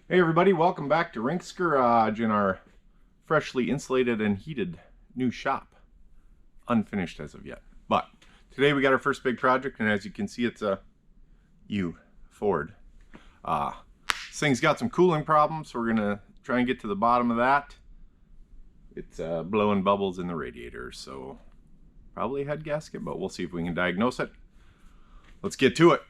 Hey everybody, welcome back to Rink's Garage in our freshly insulated and heated new shop. Unfinished as of yet. But today we got our first big project, and as you can see, it's a Ford. This thing's got some cooling problems, so we're gonna try and get to the bottom of that. It's blowing bubbles in the radiator, so probably a head gasket, but we'll see if we can diagnose it. Let's get to it.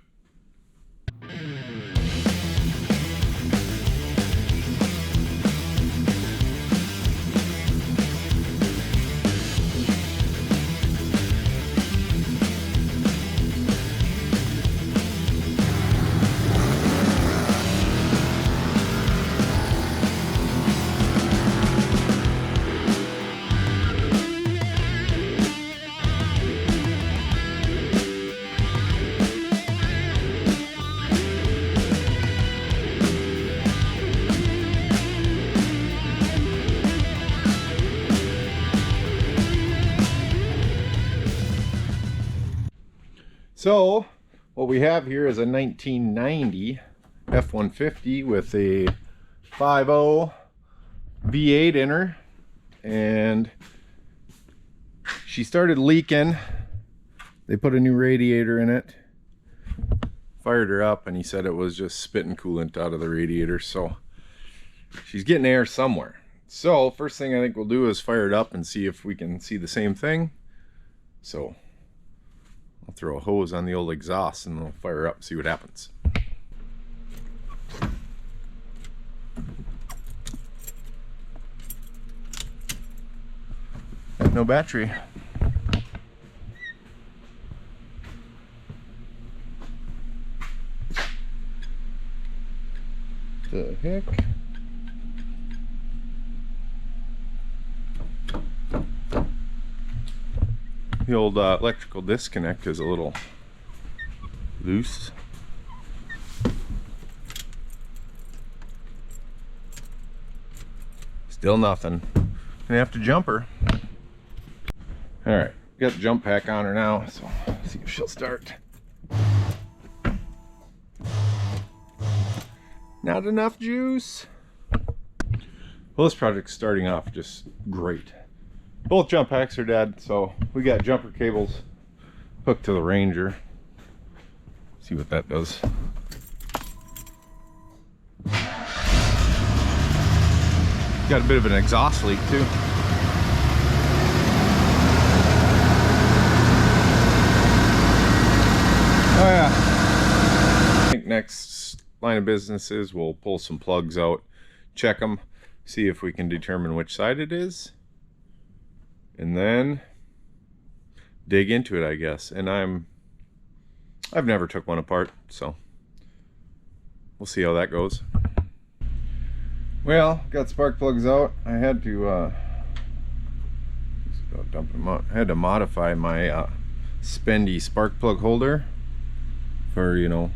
So what we have here is a 1990 F150 with a 5.0 V8 in her, and she started leaking. They put a new radiator in it, fired her up, and he said it was just spitting coolant out of the radiator, so she's getting air somewhere. So first thing I think we'll do is fire it up and see if we can see the same thing. So I'll throw a hose on the old exhaust and we'll fire up and see what happens. No battery. The heck? The old electrical disconnect is a little loose. Still nothing. Gonna have to jump her. Alright, got the jump pack on her now, so let's see if she'll start. Not enough juice. Well, this project's starting off just great. Both jump packs are dead, so we got jumper cables hooked to the Ranger. See what that does. Got a bit of an exhaust leak too. Oh yeah. I think next line of business is we'll pull some plugs out, check them, see if we can determine which side it is, and then dig into it, I guess. And I've never took one apart, so we'll see how that goes. Well, got spark plugs out. I had to dump them out. I had to modify my spendy spark plug holder for, you know,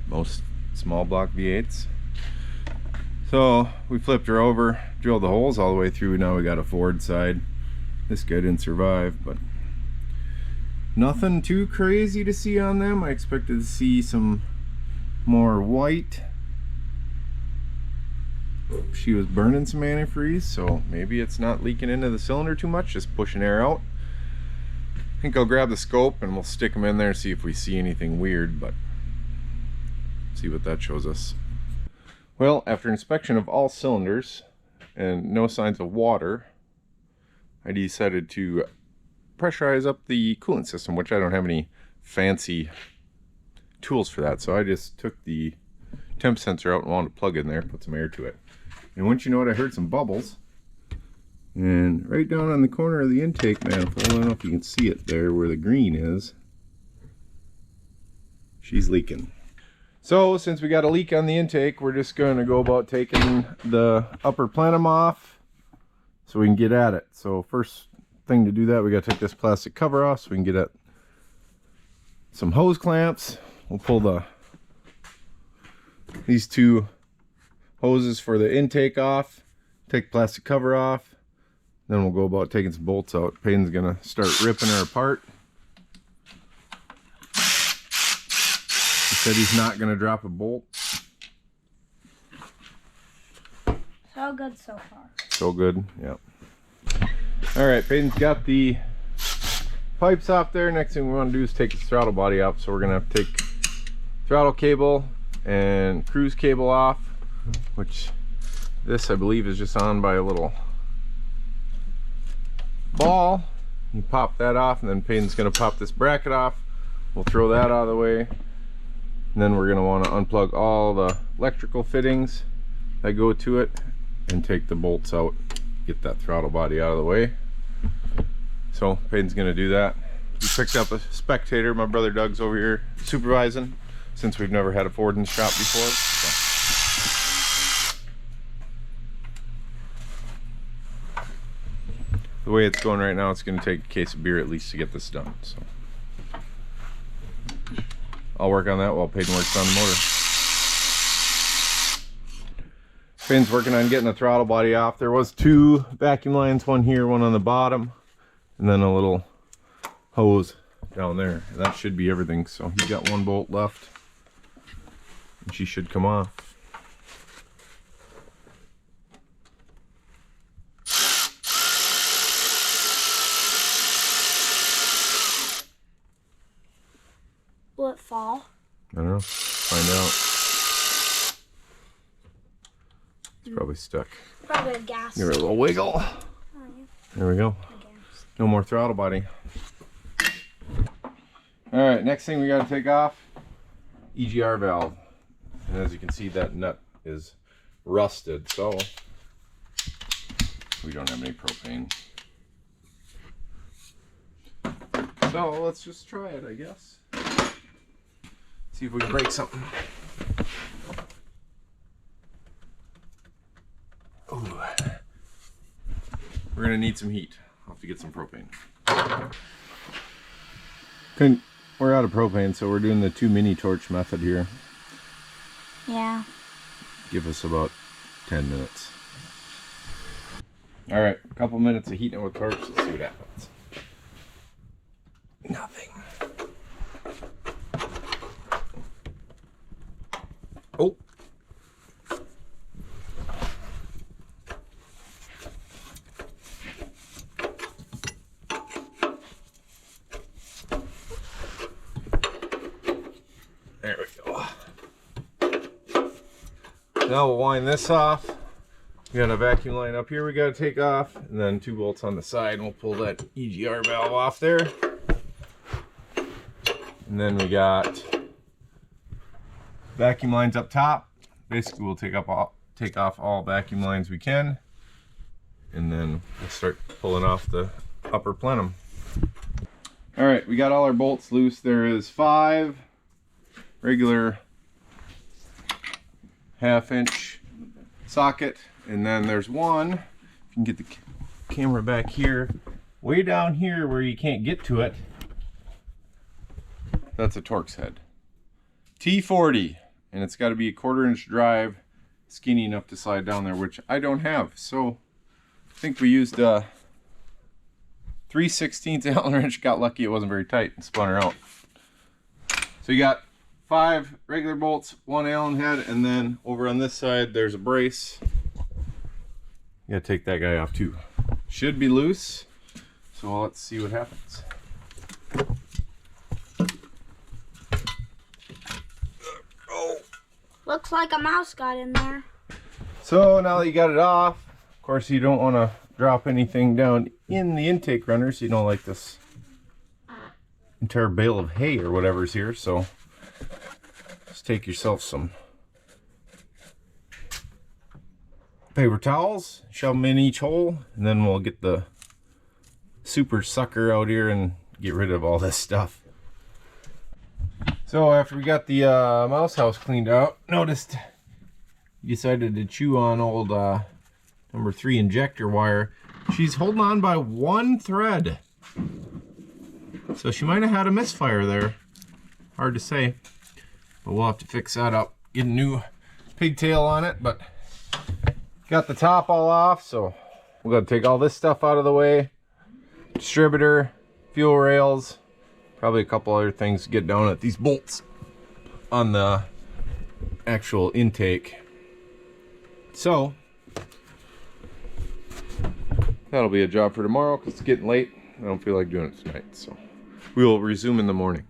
most small block V8s. So we flipped her over, drilled the holes all the way through. Now we got a Ford side. This guy didn't survive, but nothing too crazy to see on them. I expected to see some more white. She was burning some antifreeze, so maybe it's not leaking into the cylinder too much, just pushing air out. I think I'll grab the scope and we'll stick them in there and see if we see anything weird, but see what that shows us. Well, after inspection of all cylinders and no signs of water, I decided to pressurize up the coolant system, which I don't have any fancy tools for that. So I just took the temp sensor out and wanted to plug in there, put some air to it. And once you know it, I heard some bubbles. And right down on the corner of the intake manifold, I don't know if you can see it there where the green is, she's leaking. So since we got a leak on the intake, we're just going to go about taking the upper plenum off so we can get at it. So first thing to do that, we got to take this plastic cover off so we can get at some hose clamps. We'll pull these two hoses for the intake off, take the plastic cover off, then we'll go about taking some bolts out. Payne's gonna start ripping her apart. He said he's not gonna drop a bolt. So good so far. So good, yep. All right, Peyton's got the pipes off there. Next thing we want to do is take the throttle body off. So we're gonna have to take throttle cable and cruise cable off, which this I believe is just on by a little ball. You pop that off, and then Peyton's gonna pop this bracket off. We'll throw that out of the way. And then we're gonna wanna unplug all the electrical fittings that go to it and take the bolts out, get that throttle body out of the way. So Peyton's gonna do that. We picked up a spectator. My brother Doug's over here supervising, since we've never had a Ford in the shop before. So. The way it's going right now, it's gonna take a case of beer at least to get this done. So I'll work on that while Peyton works on the motor. Peyton's working on getting the throttle body off. There was 2 vacuum lines, one here, one on the bottom, and then a little hose down there. That should be everything. So he's got 1 bolt left, and she should come off. Will it fall? I don't know. Find out. It's probably stuck. Probably a gas. Give it a little wiggle. Oh, yeah. There we go. No more throttle body. Alright, next thing we got to take off, EGR valve. And as you can see, that nut is rusted, so we don't have any propane. So let's just try it, I guess. See if we can break something. Ooh. We're gonna need some heat. I'll have to get some propane. We're out of propane, so we're doing the 2 mini torch method here. Yeah. Give us about 10 minutes. All right, a couple minutes of heating it with torch. Let's see what happens. Nothing. Oh. There we go. Now we'll wind this off. We got a vacuum line up here we got to take off, and then 2 bolts on the side, and we'll pull that EGR valve off there. And then we got vacuum lines up top. Basically, we'll take off all vacuum lines we can, and then we'll start pulling off the upper plenum. All right, we got all our bolts loose. There is 5 regular 1/2-inch socket, and then there's one, if you can get the camera back here, way down here where you can't get to it. That's a Torx head. T40, and it's got to be a 1/4-inch drive, skinny enough to slide down there, which I don't have. So I think we used 3/16 Allen wrench. Got lucky it wasn't very tight and spun her out. So you got 5 regular bolts, 1 Allen head, and then over on this side there's a brace. You gotta take that guy off too. Should be loose, so let's see what happens. Oh. Looks like a mouse got in there. So now that you got it off, of course you don't want to drop anything down in the intake runner, so you don't like this entire bale of hay or whatever's here. So just take yourself some paper towels, shove them in each hole, and then we'll get the super sucker out here and get rid of all this stuff. So after we got the mouse house cleaned out, noticed you decided to chew on old number 3 injector wire. She's holding on by 1 thread, so she might have had a misfire there. Hard to say, but we'll have to fix that up, get a new pigtail on it. But got the top all off, so we're gonna take all this stuff out of the way. Distributor, fuel rails, probably a couple other things to get down at these bolts on the actual intake. So that'll be a job for tomorrow because it's getting late. I don't feel like doing it tonight, so we will resume in the morning.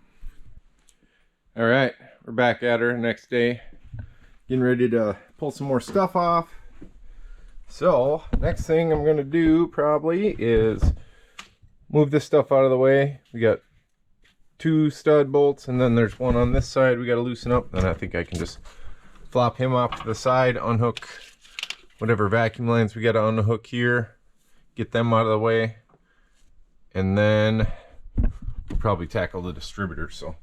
All right, we're back at her next day, getting ready to pull some more stuff off. So next thing I'm going to do probably is move this stuff out of the way. We got 2 stud bolts, and then there's one on this side we got to loosen up. Then I think I can just flop him off to the side, unhook whatever vacuum lines we got to unhook here, get them out of the way, and then we'll probably tackle the distributor. So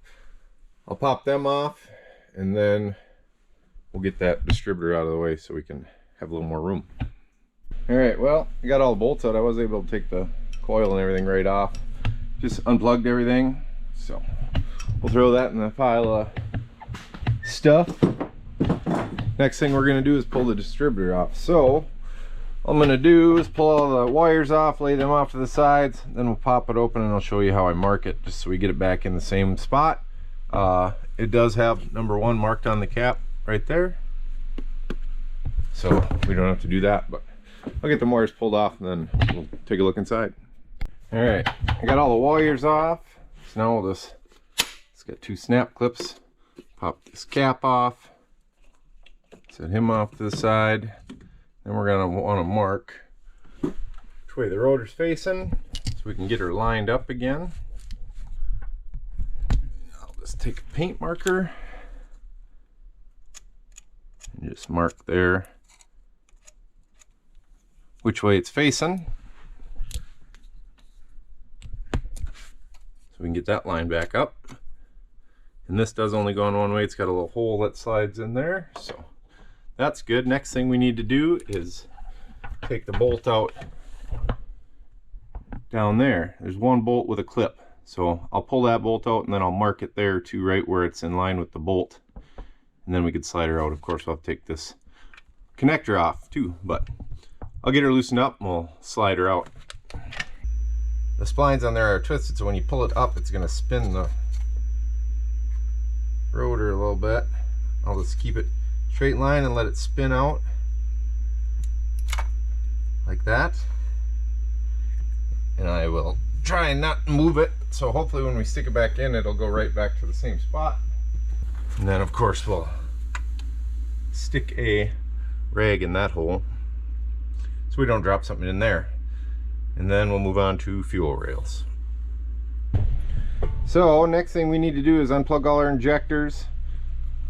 I'll pop them off, and then we'll get that distributor out of the way so we can have a little more room. All right, well, I got all the bolts out. I was able to take the coil and everything right off. Just unplugged everything. So we'll throw that in the pile of stuff. Next thing we're gonna do is pull the distributor off. So all I'm gonna do is pull all the wires off, lay them off to the sides, then we'll pop it open and I'll show you how I mark it, just so we get it back in the same spot. It does have number 1 marked on the cap right there, so we don't have to do that, but I'll get the wires pulled off and then we'll take a look inside. All right, I got all the wires off, so now we'll just, it's got 2 snap clips. Pop this cap off, set him off to the side. Then we're gonna want to mark which way the rotor's facing so we can get her lined up again. I'll just take a paint marker and just mark there which way it's facing, so we can get that line back up. And this does only go in one way. It's got a little hole that slides in there, so that's good. Next thing we need to do is take the bolt out down there. There's 1 bolt with a clip, so I'll pull that bolt out and then I'll mark it there too, right where it's in line with the bolt, and then we could slide her out. Of course I'll take this connector off too, but I'll get her loosened up and we'll slide her out. The splines on there are twisted, so when you pull it up it's going to spin the rotor a little bit. I'll just keep it straight line and let it spin out like that, and I will try and not move it, so hopefully when we stick it back in it'll go right back to the same spot. And then of course we'll stick a rag in that hole so we don't drop something in there, and then we'll move on to fuel rails. So next thing we need to do is unplug all our injectors.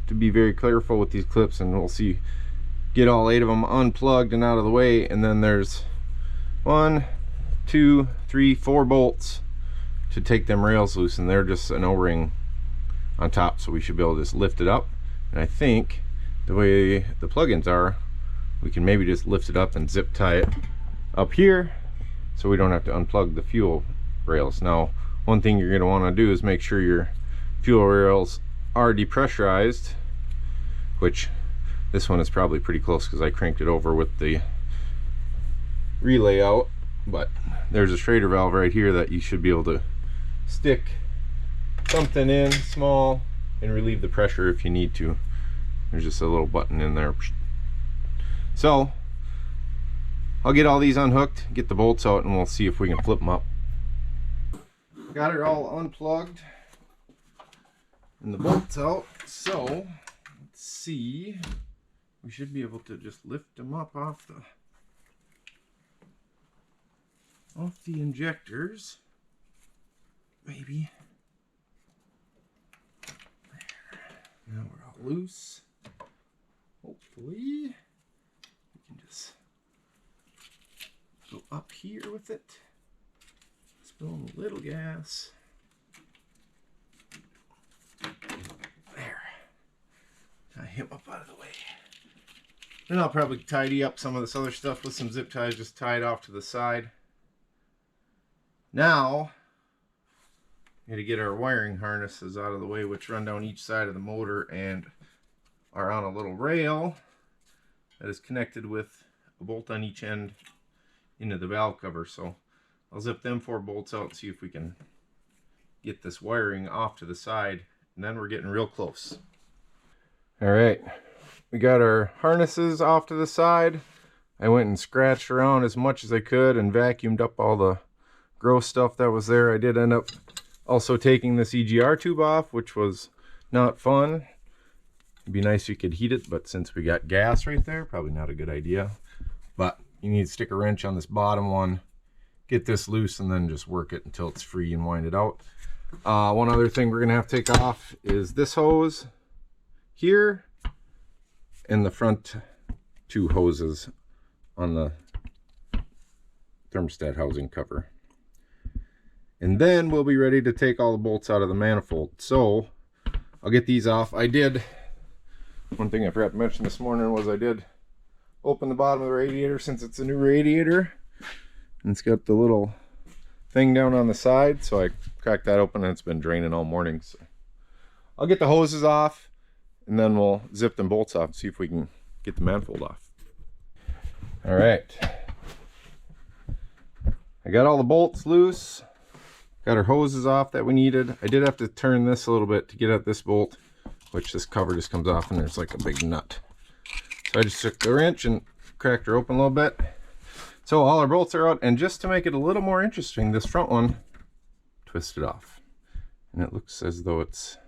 To be very careful with these clips, and we'll see, get all 8 of them unplugged and out of the way, and then there's 1, 2, 3, 4 bolts to take them rails loose, and they're just an O-ring on top, so we should be able to just lift it up. And I think the way the plugins are, we can maybe just lift it up and zip tie it up here so we don't have to unplug the fuel rails. Now one thing you're going to want to do is make sure your fuel rails are depressurized, which this one is probably pretty close because I cranked it over with the relay out, but there's a Schrader valve right here that you should be able to stick something in small and relieve the pressure if you need to. There's just a little button in there. So I'll get all these unhooked, get the bolts out, and we'll see if we can flip them up. Got her all unplugged and the bolts out, so let's see, we should be able to just lift them up off the injectors, maybe. There. Now we're all loose. Hopefully we can just go up here with it, spill a little gas. There. Tie him up out of the way. Then I'll probably tidy up some of this other stuff with some zip ties, just tie it off to the side. Now, we got to get our wiring harnesses out of the way, which run down each side of the motor and are on a little rail that is connected with a bolt on each end into the valve cover. So I'll zip them 4 bolts out and see if we can get this wiring off to the side, and then we're getting real close. All right, we got our harnesses off to the side. I went and scratched around as much as I could and vacuumed up all the gross stuff that was there. I did end up also taking this EGR tube off, which was not fun. It'd be nice if you could heat it, but since we got gas right there, probably not a good idea. But you need to stick a wrench on this bottom one, get this loose, and then just work it until it's free and wind it out. One other thing we're gonna have to take off is this hose here and the front two hoses on the thermostat housing cover. And then we'll be ready to take all the bolts out of the manifold. So I'll get these off. One thing I forgot to mention this morning was I did open the bottom of the radiator, since it's a new radiator. And it's got the little thing down on the side, so I cracked that open and it's been draining all morning. So I'll get the hoses off and then we'll zip them bolts off and see if we can get the manifold off. All right, I got all the bolts loose, got our hoses off that we needed. I did have to turn this a little bit to get at this bolt, which this cover just comes off and there's like a big nut. So I just took the wrench and cracked her open a little bit. So all our bolts are out, and just to make it a little more interesting, this front one twisted off. And it looks as though it's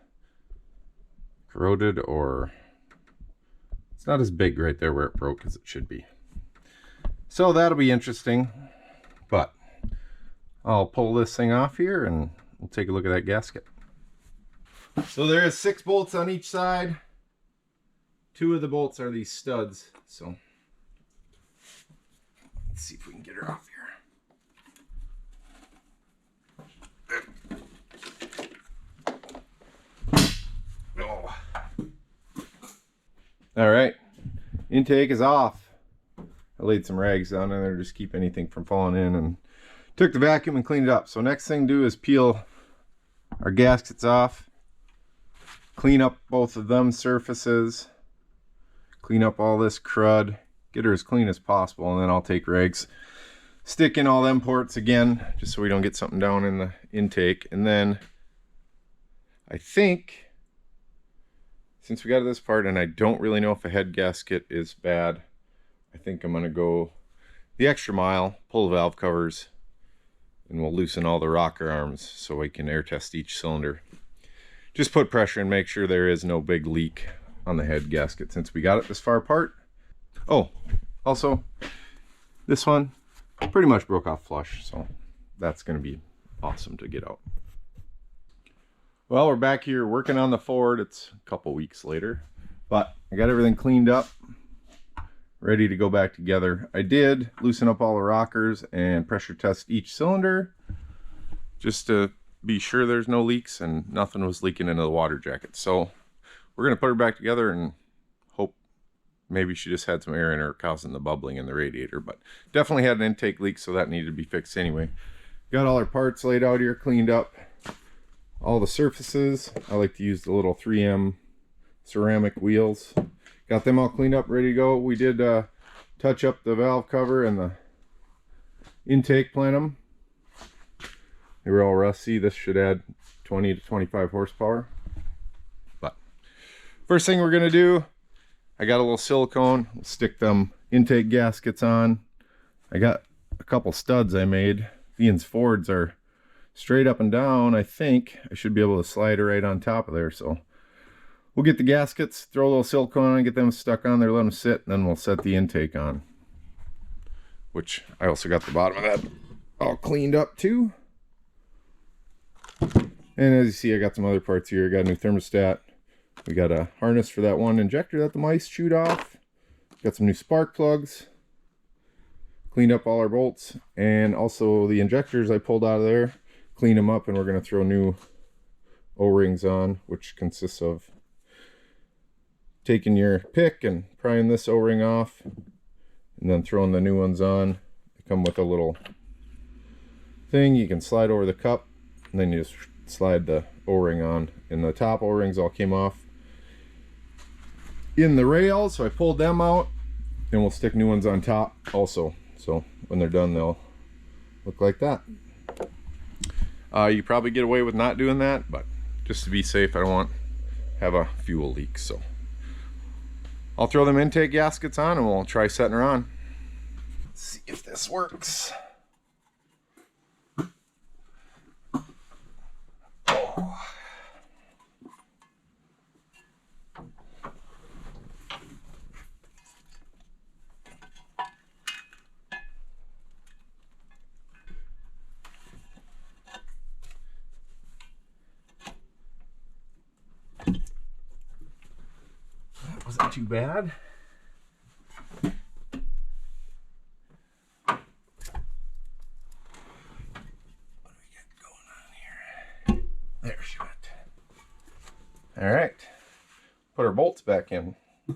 corroded, or it's not as big right there where it broke as it should be. So that'll be interesting, but I'll pull this thing off here and we'll take a look at that gasket. So there is 6 bolts on each side. 2 of the bolts are these studs, so let's see if we can get her off here. Oh. All right, intake is off. I laid some rags down in there to just keep anything from falling in, and took the vacuum and cleaned it up. So next thing to do is peel our gaskets off, clean up both of them surfaces, clean up all this crud, get her as clean as possible, and then I'll take rags, stick in all them ports again, just so we don't get something down in the intake. And then I think, since we got to this part, and I don't really know if a head gasket is bad, I think I'm going to go the extra mile, pull the valve covers, and we'll loosen all the rocker arms so we can air test each cylinder. Just put pressure and make sure there is no big leak on the head gasket since we got it this far apart. Oh, also, this one pretty much broke off flush, so that's going to be awesome to get out. Well, we're back here working on the Ford. It's a couple weeks later, but I got everything cleaned up, ready to go back together. I did loosen up all the rockers and pressure test each cylinder just to be sure there's no leaks and nothing was leaking into the water jacket. So we're going to put her back together and hope maybe she just had some air in her causing the bubbling in the radiator, but definitely had an intake leak, so that needed to be fixed anyway. Got all our parts laid out here, cleaned up all the surfaces. I like to use the little 3M ceramic wheels. Got them all cleaned up, ready to go. We did touch up the valve cover and the intake plenum. They were all rusty. This should add 20 to 25 horsepower. But first thing we're going to do, I got a little silicone. We'll stick them intake gaskets on. I got a couple studs I made. Ian's Fords are straight up and down. I think I should be able to slide it right on top of there. So we'll get the gaskets, throw a little silicone on, get them stuck on there, let them sit, and then we'll set the intake on. Which I also got the bottom of that all cleaned up too. And as you see, I got some other parts here. I got a new thermostat. We got a harness for that one injector that the mice chewed off. Got some new spark plugs. Cleaned up all our bolts. And also the injectors I pulled out of there. Clean them up, and we're going to throw new O-rings on, which consists of taking your pick and prying this O-ring off, and then throwing the new ones on. They come with a little thing you can slide over the cup, and then you just slide the O-ring on, and the top O-rings all came off in the rail, so I pulled them out, and we'll stick new ones on top also. So when they're done, they'll look like that. You probably get away with not doing that, but just to be safe, I don't want to have a fuel leak. So I'll throw them intake gaskets on and we'll try setting her on. see if this works. Oh. That wasn't too bad. There she went. All right, put our bolts back in. All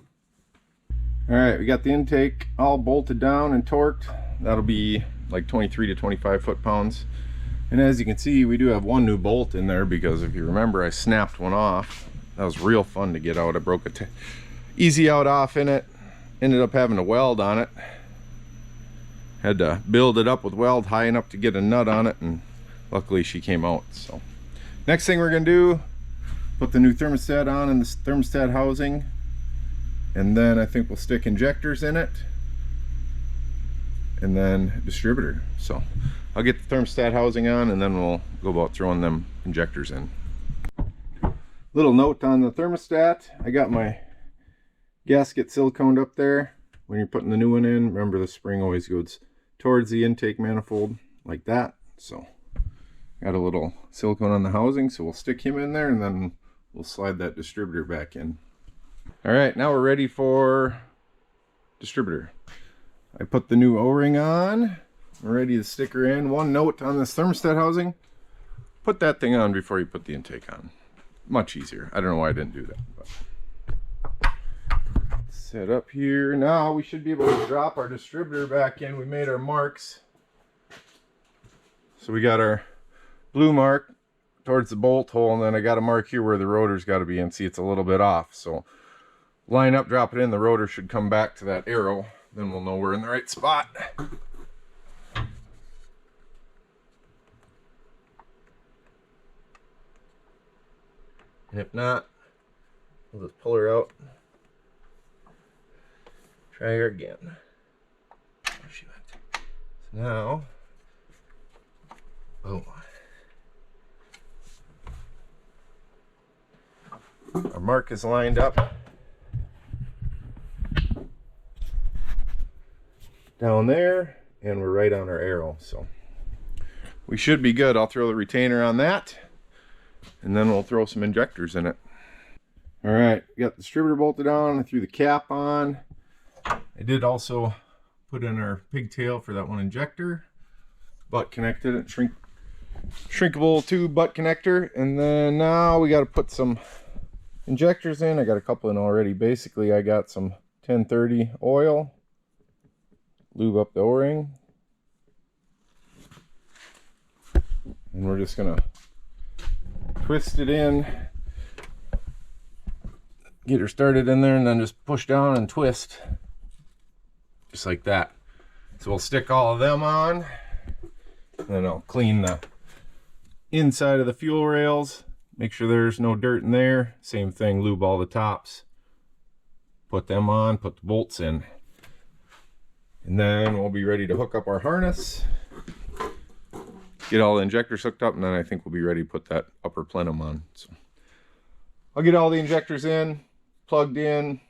right, we got the intake all bolted down and torqued. That'll be like 23 to 25 foot-pounds. And as you can see, we do have one new bolt in there because if you remember, I snapped one off. That was real fun to get out. I broke a easy out off in it. Ended up having to weld on it. Had to build it up with weld high enough to get a nut on it, and luckily she came out. So next thing we're gonna do, put the new thermostat on in the thermostat housing, and then I think we'll stick injectors in it, and then distributor. So I'll get the thermostat housing on, and then we'll go about throwing them injectors in. Little note on the thermostat, I got my gasket siliconed up there. When you're putting the new one in, remember the spring always goes towards the intake manifold like that. So got a little silicone on the housing, so we'll stick him in there and then we'll slide that distributor back in. All right, now we're ready for distributor. I put the new O-ring on. I'm ready to stick her in. One note on this thermostat housing, put that thing on before you put the intake on. Much easier. I don't know why I didn't do that. But set up here. Now we should be able to drop our distributor back in. We made our marks. So we got our blue mark towards the bolt hole, and then I got a mark here where the rotor's got to be in. See, it's a little bit off. So line up, drop it in. The rotor should come back to that arrow. Then we'll know we're in the right spot. And if not, we'll just pull her out. Try her again. There she went. So now, oh, our mark is lined up down there, and we're right on our arrow. So we should be good. I'll throw the retainer on that, and then we'll throw some injectors in it. All right, got the distributor bolted on. I threw the cap on. I did also put in our pigtail for that one injector. Butt connected it, shrinkable tube butt connector. And then now we got to put some injectors in. I got a couple in already. Basically, I got some 1030 oil. Lube up the O-ring. And we're just gonna twist it in, get her started in there, and then just push down and twist just like that. So we'll stick all of them on, and then I'll clean the inside of the fuel rails, make sure there's no dirt in there. Same thing, lube all the tops, put them on, put the bolts in, and then we'll be ready to hook up our harness, get all the injectors hooked up, and then I think we'll be ready to put that upper plenum on. So I'll get all the injectors in, plugged in,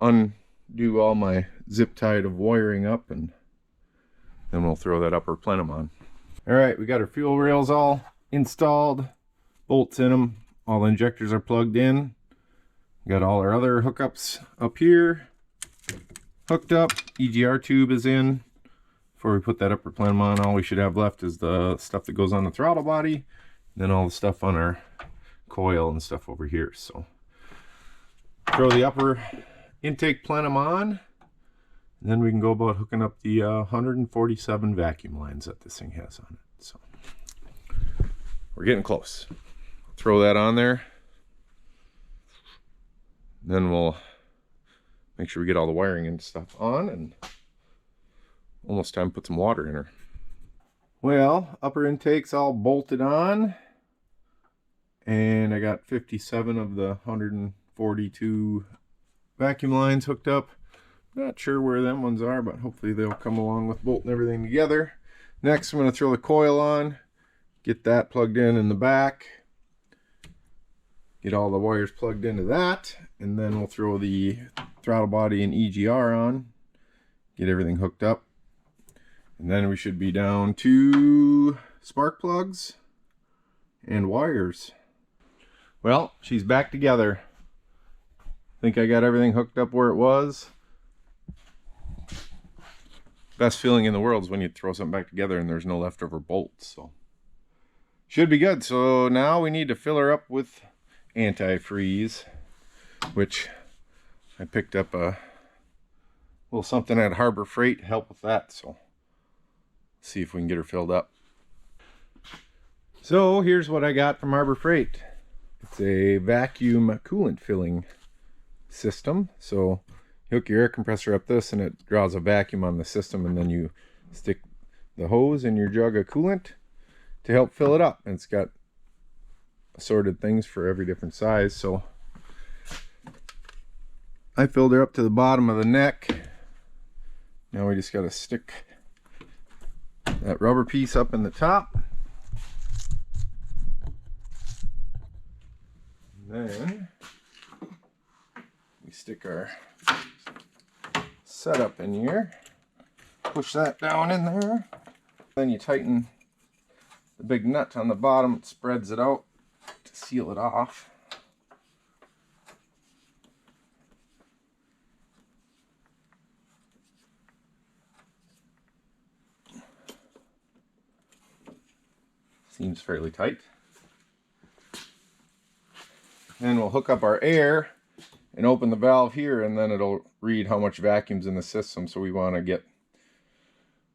undo all my zip tied of wiring up, and then we'll throw that upper plenum on. All right, we got our fuel rails all installed, bolts in them, all the injectors are plugged in. Got all our other hookups up here hooked up. EGR tube is in. Before we put that upper plenum on, all we should have left is the stuff that goes on the throttle body, and then all the stuff on our coil and stuff over here. So throw the upper intake plenum on, and then we can go about hooking up the 147 vacuum lines that this thing has on it. So we're getting close. Throw that on there, then we'll make sure we get all the wiring and stuff on, and almost time to put some water in her. Well, upper intake's all bolted on, and I got 57 of the 142 vacuum lines hooked up. Not sure where them ones are, but hopefully they'll come along with bolting everything together. Next, I'm going to throw the coil on, get that plugged in the back, get all the wires plugged into that, and then we'll throw the throttle body and EGR on, get everything hooked up, and then we should be down to spark plugs and wires. Well, she's back together. Think I got everything hooked up where it was. Best feeling in the world is when you throw something back together and there's no leftover bolts. So should be good. So now we need to fill her up with antifreeze, which I picked up a little something at Harbor Freight to help with that. So see if we can get her filled up. So here's what I got from Harbor Freight. It's a vacuum coolant filling system. So you hook your air compressor up this and it draws a vacuum on the system, and then you stick the hose in your jug of coolant to help fill it up. And it's got assorted things for every different size. So I filled her up to the bottom of the neck. Now we just got to stick that rubber piece up in the top. And then we stick our setup in here, push that down in there, then you tighten the big nut on the bottom. It spreads it out to seal it off. Seems fairly tight. Then we'll hook up our air and open the valve here, and then it'll read how much vacuum's in the system. So we want to get,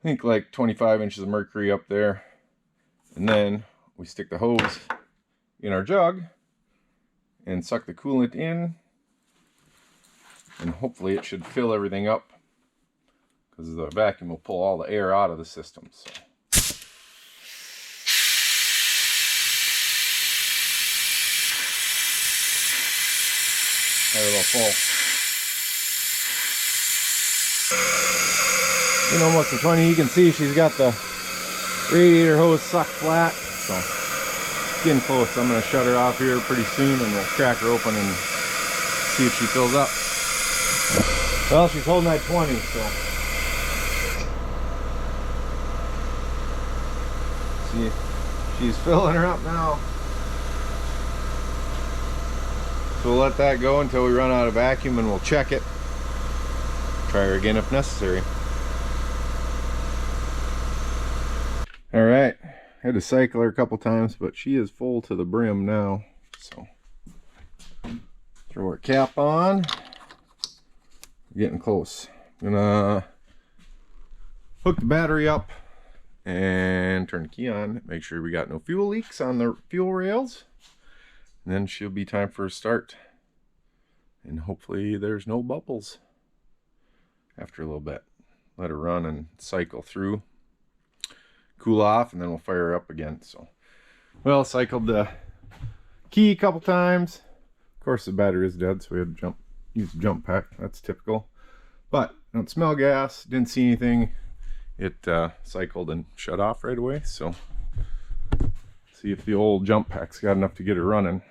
I think, like 25 inches of mercury up there. And then we stick the hose in our jug and suck the coolant in, and hopefully it should fill everything up, because the vacuum will pull all the air out of the system. So a little full. You know, what's funny, you can see she's got the radiator hose sucked flat, so it's getting close. I'm going to shut her off here pretty soon, and we'll crack her open and see if she fills up. Well, she's holding that 20, so see, she's filling her up now. So we'll let that go until we run out of vacuum, and we'll check it. Try her again if necessary. Alright, had to cycle her a couple times, but she is full to the brim now. So throw her cap on. We're getting close. I'm gonna hook the battery up and turn the key on. Make sure we got no fuel leaks on the fuel rails. And then she'll be time for a start. And hopefully there's no bubbles after a little bit. Let her run and cycle through, cool off, and then we'll fire her up again. So, well, cycled the key a couple times. Of course, the battery is dead, so we had to use the jump pack. That's typical. But I don't smell gas, didn't see anything. It cycled and shut off right away. So, see if the old jump pack's got enough to get her running.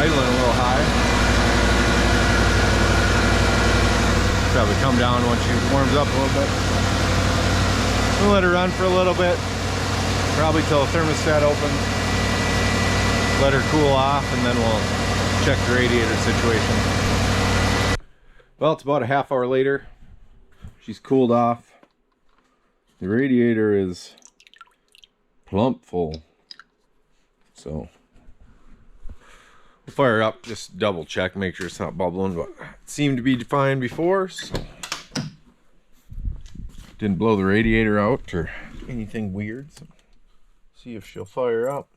Idling a little high. Probably come down once she warms up a little bit. We'll let her run for a little bit, probably till the thermostat opens. Let her cool off, and then we'll check the radiator situation. Well, it's about a half hour later. She's cooled off. The radiator is plump full. So we'll fire up, just double check, make sure it's not bubbling, but it seemed to be fine before, so didn't blow the radiator out or anything weird. So see if she'll fire up.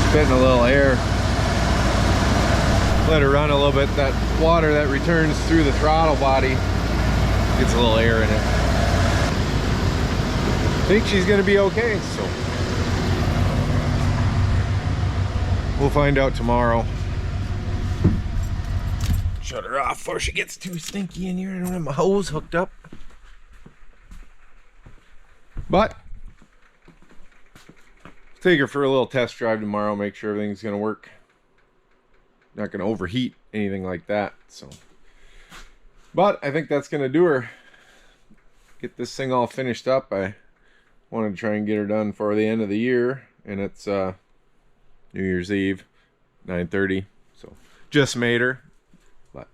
spitting a little air. Let her run a little bit. That water that returns through the throttle body gets a little air in it. I think she's gonna be okay, so we'll find out tomorrow. Shut her off before she gets too stinky in here. I don't have my hose hooked up. But take her for a little test drive tomorrow, make sure everything's gonna work. Not gonna overheat, anything like that. So, but I think that's gonna do her. Get this thing all finished up. I wanted to try and get her done for the end of the year, and it's New Year's Eve, 9:30. So just made her. But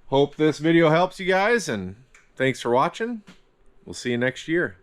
hope this video helps you guys, and thanks for watching. We'll see you next year.